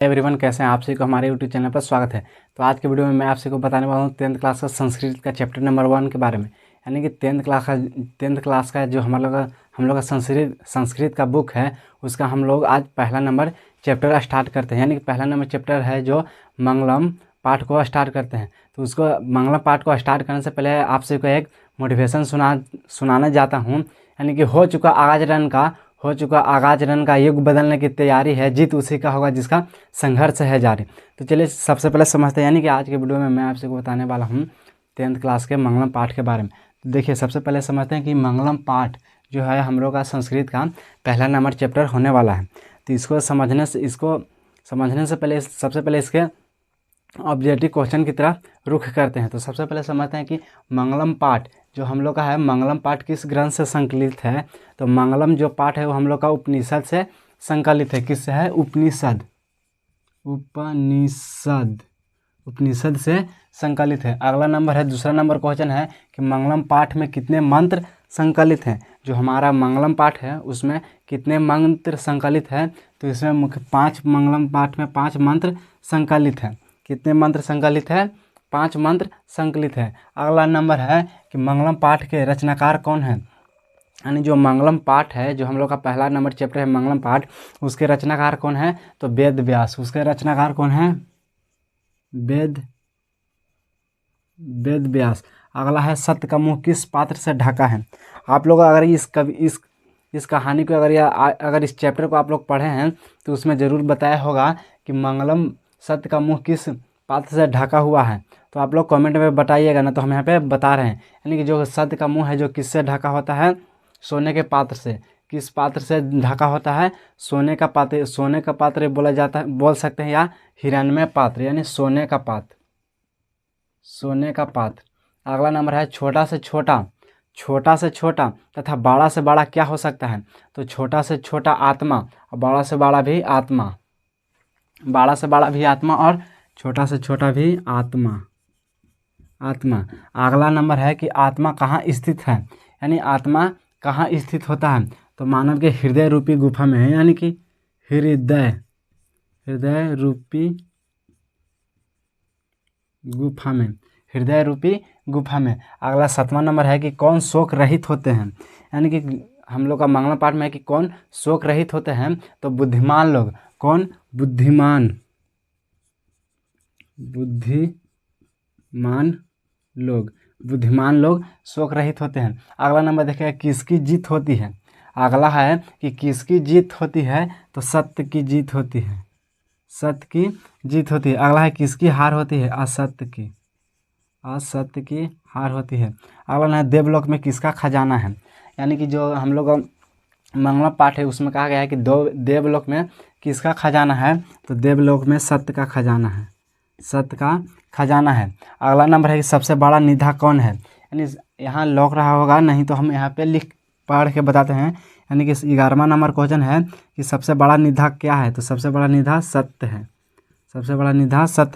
Everyone, कैसे हैं आप सभी को हमारे यूट्यूब चैनल पर स्वागत है। तो आज के वीडियो में मैं आप सभी को बताने वाला हूँ 10th क्लास का संस्कृत का चैप्टर नंबर 1 के बारे में। यानी कि 10th क्लास का जो हम लोग का संस्कृत का बुक है, उसका हम लोग आज पहला नंबर चैप्टर स्टार्ट करते हैं। यानी कि पहला नंबर चैप्टर है जो मंगलम पाठ को स्टार्ट करते हैं। तो उसको मंगलम पाठ को स्टार्ट करने से पहले आप सभी को एक मोटिवेशन सुनाना चाहता हूँ। यानी कि हो चुका आगाज रन का युग बदलने की तैयारी है, जीत उसी का होगा जिसका संघर्ष है जारी। तो चलिए सबसे पहले समझते हैं। यानी कि आज के वीडियो में मैं आपसे बताने वाला हूँ 10th क्लास के मंगलम पाठ के बारे में। तो देखिए, सबसे पहले समझते हैं कि मंगलम पाठ जो है हम लोग का संस्कृत का पहला नंबर चैप्टर होने वाला है। तो इसको समझने से पहले सबसे पहले इसके ऑब्जेक्टिव क्वेश्चन की तरफ रुख करते हैं। तो सबसे पहले समझते हैं कि मंगलम पाठ जो हम लोग का है, मंगलम पाठ किस ग्रंथ से संकलित है। तो मंगलम जो पाठ है वो हम लोग का उपनिषद से संकलित है। किससे है? उपनिषद से संकलित है। अगला नंबर है, दूसरा नंबर क्वेश्चन है कि मंगलम पाठ में कितने मंत्र संकलित हैं। जो हमारा मंगलम पाठ है उसमें कितने मंत्र संकलित हैं। तो इसमें मुख्य 5 मंगलम पाठ में 5 मंत्र संकलित हैं। कितने मंत्र संकलित है? 5 मंत्र संकलित है। अगला नंबर है कि मंगलम पाठ के रचनाकार कौन है। यानी जो मंगलम पाठ है, जो हम लोग का पहला नंबर चैप्टर है मंगलम पाठ, उसके रचनाकार कौन है? तो वेद व्यास। उसके रचनाकार कौन है? वेद व्यास। अगला है सत्य का मुंह किस पात्र से ढका है। आप लोग अगर इस कहानी को अगर इस चैप्टर को आप लोग पढ़े हैं तो उसमें ज़रूर बताया होगा कि मंगलम सत्य का मुंह किस पात्र से ढका हुआ है। तो आप लोग कमेंट में बताइएगा ना, तो हम यहाँ पे बता रहे हैं। यानी कि जो सत्य का मुंह है जो किससे ढका होता है? सोने के पात्र से। किस पात्र से ढका होता है? सोने का पात्र। सोने का पात्र बोला जाता है, बोल सकते हैं, या हिरण्मय पात्र, यानी सोने का पात्र। अगला नंबर है छोटा से छोटा तथा बड़ा से बड़ा क्या हो सकता है। तो छोटा से छोटा आत्मा और बड़ा से बड़ा भी आत्मा। और छोटा से छोटा भी आत्मा। अगला नंबर है कि आत्मा कहाँ स्थित है। यानी आत्मा कहाँ स्थित होता है। तो मानव के हृदय रूपी गुफा में है। यानी कि हृदय रूपी गुफा में। अगला 7वां नंबर है कि कौन शोक रहित होते हैं। यानी कि हम लोग का मंगलम पाठ में है कि कौन शोक रहित होते हैं। तो बुद्धिमान लोग। कौन? बुद्धिमान लोग शोक रहित होते हैं। अगला नंबर देखिए, किसकी जीत होती है। अगला है कि किसकी जीत होती है। तो सत्य की जीत होती है। अगला है किसकी हार होती है। असत्य की हार होती है। अगला है देवलोक में किसका खजाना है। यानी कि जो हम लोग मंगलम पाठ है उसमें कहा गया है कि देवलोक में किसका खजाना है। तो देवलोक में सत्य का खजाना है। अगला नंबर है कि सबसे बड़ा निधा कौन है। यानी यहाँ लौक रहा होगा, नहीं तो हम यहाँ पे पढ़ के बताते हैं। यानी कि 11वां नंबर क्वेश्चन है कि सबसे बड़ा निधा क्या है। तो सबसे बड़ा निधा सत्य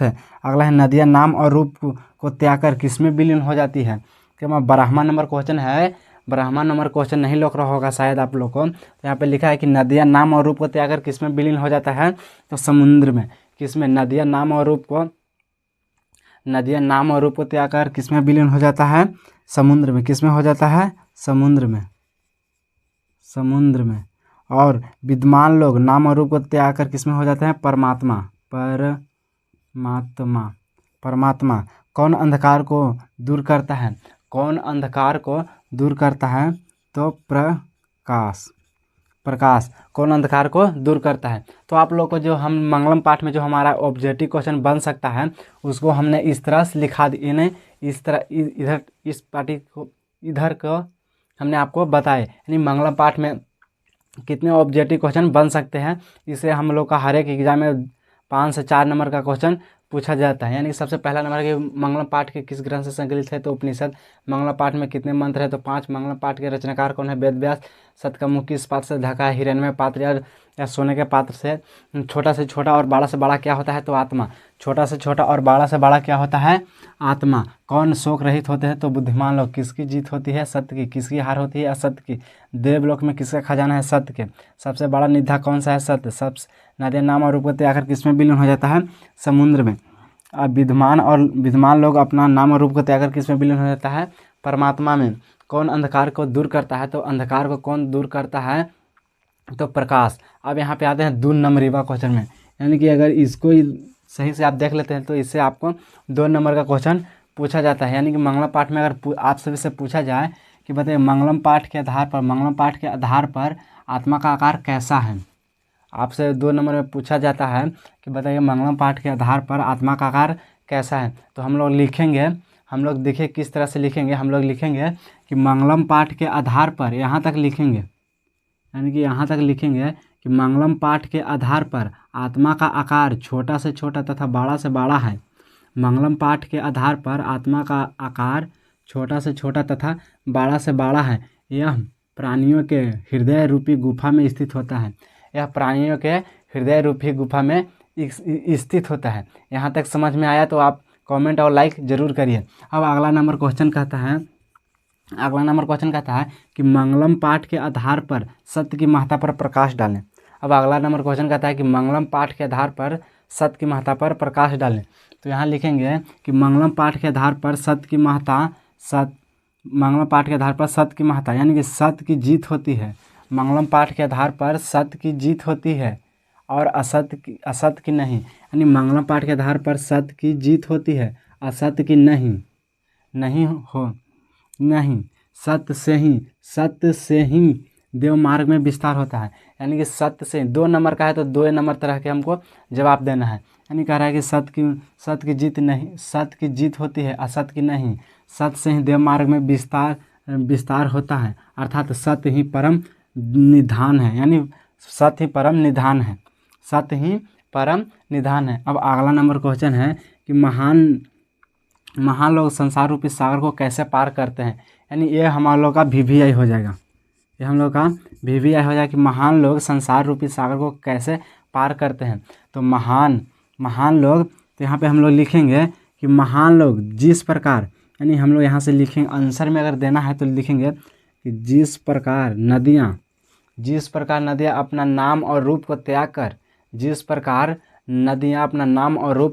है। अगला है नदियाँ नाम और रूप को त्याग कर किसमें विलीन हो जाती है। कि 12वां नंबर क्वेश्चन है। 12वां नंबर क्वेश्चन नहीं लौक रहा होगा शायद आप लोग को। तो यहाँ पे लिखा है कि नदियाँ नाम और रूप को त्याग कर किसमें विलीन हो जाता है। तो समुद्र में। किसमें? नदियाँ नाम और रूप को त्याग कर किसमें विलीन हो जाता है। समुद्र में। किसमें हो जाता है? समुद्र में। और विद्वान लोग नाम और रूप को त्याग कर किसमें हो जाते हैं? परमात्मा। कौन अंधकार को दूर करता है। तो प्रकाश। कौन अंधकार को दूर करता है। तो आप लोग को जो हम मंगलम पाठ में जो हमारा ऑब्जेक्टिव क्वेश्चन बन सकता है उसको हमने इस तरह से लिखा दिए। इस तरह इस पार्टी को इधर को हमने आपको बताए। यानी मंगलम पाठ में कितने ऑब्जेक्टिव क्वेश्चन बन सकते हैं। इसे हम लोग का हर एक एग्जाम में 5 से 4 नंबर का क्वेश्चन पूछा जाता है। यानी सबसे पहला नंबर है कि मंगलम पाठ के किस ग्रंथ से संकलित है। तो उपनिषद। मंगलम पाठ में कितने मंत्र है। तो 5। मंगलम पाठ के रचनाकार कौन है? वेद व्यास। सत्य का मुंह किस पात्र से ढका है। हिरण्मय पात्र। और या सोने के पात्र से छोटा और बड़ा से बड़ा क्या होता है? तो आत्मा। छोटा से छोटा और बड़ा से बड़ा क्या होता है? आत्मा। कौन शोक रहित होते हैं? तो बुद्धिमान लोग। किसकी जीत होती है? सत्य की। किसकी हार होती है? असत्य की। देवलोक में किसका खजाना है? सत्य के। सबसे बड़ा निधा कौन सा है? सत्य। सबसे नदियाँ नाम और रूप को त्याग कर किसमें विलीन हो जाता है? समुद्र में। अब विद्वान लोग अपना नाम और रूप को त्याग कर किसमें विलीन हो जाता है? परमात्मा में। कौन अंधकार को दूर करता है? तो अंधकार को कौन दूर करता है? तो प्रकाश। अब यहाँ पे आते हैं 2 नंबर क्वेश्चन में, यानी कि अगर इसको सही से आप देख लेते हैं तो इससे आपको 2 नंबर का क्वेश्चन पूछा जाता है। यानी कि मंगलम पाठ में अगर आप सभी से पूछा जाए कि बताइए मंगलम पाठ के आधार पर आत्मा का आकार कैसा है, आपसे 2 नंबर में पूछा जाता है कि बताइए मंगलम पाठ के आधार पर आत्मा का आकार कैसा है, तो हम लोग लिखेंगे, हम लोग देखिए किस तरह से लिखेंगे। हम लोग लिखेंगे कि मंगलम पाठ के आधार पर, यहाँ तक लिखेंगे, यानी कि यहाँ तक लिखेंगे कि मंगलम पाठ के आधार पर आत्मा का आकार छोटा से छोटा तथा बड़ा से बड़ा है। मंगलम पाठ के आधार पर आत्मा का आकार छोटा से छोटा तथा बड़ा से बड़ा है। यह प्राणियों के हृदय रूपी गुफा में स्थित होता है। यह प्राणियों के हृदय रूपी गुफा में स्थित होता है। यहाँ तक समझ में आया तो आप कमेंट और लाइक जरूर करिए। अब अगला नंबर क्वेश्चन कहता है कि मंगलम पाठ के आधार पर सत्य की महत्ता पर प्रकाश डालें। अब अगला नंबर क्वेश्चन कहता है कि मंगलम पाठ के आधार पर सत्य की महत्ता पर प्रकाश डालें। तो यहाँ लिखेंगे कि मंगलम पाठ के आधार पर सत्य की महत्ता, यानी कि सत्य की जीत होती है। मंगलम पाठ के आधार पर सत्य की जीत होती है और असत्य की नहीं। यानी मंगलम पाठ के आधार पर सत्य की जीत होती है, असत्य की नहीं। सत्य से ही देव मार्ग में विस्तार होता है। यानी कि सत्य से 2 नंबर का है तो 2 नंबर तरह के हमको जवाब देना है। यानी कह रहा है कि सत्य की जीत होती है, असत्य की नहीं। सत्य से ही देव मार्ग में विस्तार होता है, अर्थात सत्य ही परम निधान है। यानी सत्य ही परम निधान है। अब अगला नंबर क्वेश्चन है कि महान लोग संसार रूपी सागर को कैसे पार करते हैं। यानी ये हम लोग का VVI हो जाएगा। कि महान लोग संसार रूपी सागर को कैसे पार करते हैं। तो महान लोग, तो यहाँ पे हम लोग लिखेंगे कि महान लोग जिस प्रकार, यानी हम लोग यहाँ से लिखेंगे, आंसर में अगर देना है तो लिखेंगे कि जिस प्रकार नदियाँ अपना नाम और रूप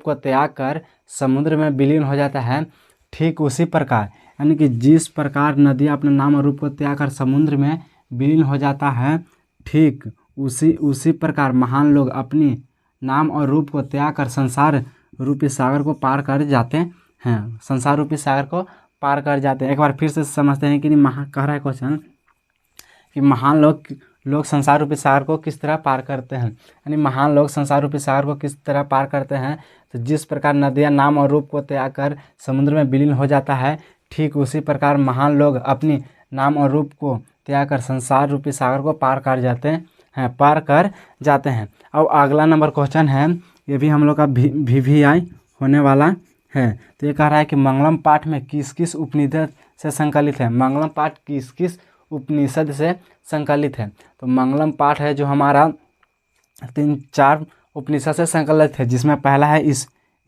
को त्याग कर समुद्र में विलीन हो जाता है, ठीक उसी प्रकार, यानी कि जिस प्रकार नदियाँ अपना नाम और रूप को त्याग कर समुद्र में विलीन हो जाता है, ठीक उसी प्रकार महान लोग अपनी नाम और रूप को त्याग कर संसार रूपी सागर को पार कर जाते हैं। एक बार फिर से समझते हैं कि कह रहा है क्वेश्चन कि महान लोग संसार रूपी सागर को किस तरह पार करते हैं। यानी महान लोग संसार रूपी सागर को किस तरह पार करते हैं, तो जिस प्रकार नदियाँ नाम और रूप को त्याग कर समुद्र में विलीन हो जाता है, ठीक उसी प्रकार महान लोग अपनी नाम और रूप को त्याग कर संसार रूपी सागर को पार कर जाते हैं। अब अगला नंबर क्वेश्चन है, ये भी हम लोग का VVI होने वाला है। तो ये कह रहा है कि मंगलम पाठ में किस किस उपनिषद से संकलित है। मंगलम पाठ किस किस उपनिषद से संकलित है। तो मंगलम पाठ है जो हमारा 3-4 उपनिषद से संकलित है, जिसमें पहला है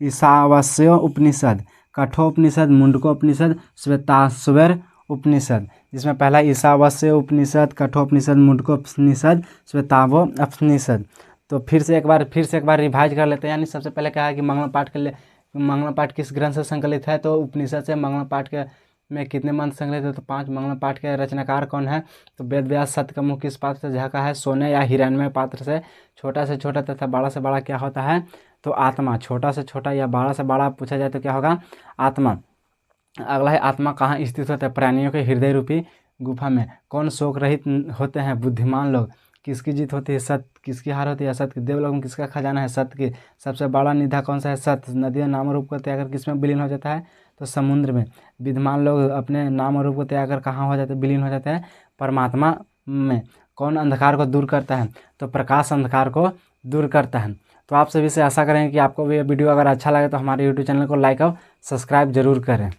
ईशावास्य उपनिषद, कठोपनिषद, मुंडकोपनिषद, श्वेताश्वर उपनिषद। जिसमें पहला ईशावास्य उपनिषद, कठोपनिषद, मुंडकोपनिषद, श्वेतावोपनिषद। तो फिर से एक बार रिवाइज कर लेते हैं। यानी सबसे पहले क्या है कि मंगलम पाठ किस ग्रंथ से संकलित है। तो उपनिषद से। मंगलम पाठ के में कितने मंत्र संकलित है। तो 5। मंगलम पाठ के रचनाकार कौन है। तो वेद व्यास। सत्य का मुख किस पात्र से झाँका है। सोने या हिरण्मय पात्र से। छोटा से छोटा तथा बड़ा से बड़ा क्या होता है। तो आत्मा। छोटा से छोटा या बड़ा से बड़ा पूछा जाए तो क्या होगा। आत्मा। अगला है आत्मा कहाँ स्थित होता है। प्राणियों के हृदय रूपी गुफा में। कौन शोक रहित होते हैं। बुद्धिमान लोग। किसकी जीत होती है। सत्य। किसकी हार होती है। असत्य की। देवलोक में किसका खजाना है। सत्य की। सबसे बड़ा निधा कौन सा है। सत्य। नदियाँ नाम रूप को त्याग कर किस में विलीन हो जाता है। तो समुद्र में। विद्वान लोग अपने नाम और रूप को त्याग कर कहाँ हो जाते हैं। विलीन हो जाते हैं परमात्मा में। कौन अंधकार को दूर करता है। तो प्रकाश अंधकार को दूर करता है। तो आप सभी से आशा करें कि आपको भी ये वीडियो अगर अच्छा लगे तो हमारे YouTube चैनल को लाइक और सब्सक्राइब जरूर करें।